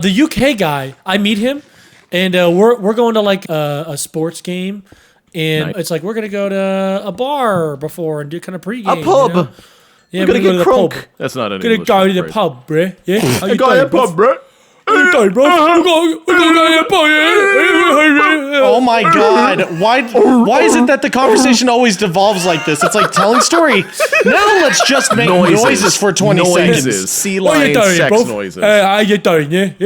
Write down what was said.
The UK guy, I meet him, and we're going to like a sports game, and it's like we're gonna go to a bar before and do kind of pregame. A pub. You know? Yeah, we're gonna get crunk. Pub. That's not an Gonna English go to the phrase. pub, bruh. Yeah, how you Go to the doing, pub, bro. How you doing, bro? We're gonna go to the pub. Yeah. Oh my god! Why is it that the conversation always devolves like this? It's like telling story. Now let's just make noises for 20 seconds. Noises. Sea What you lion doing, sex bro? noises. How you doing? Yeah.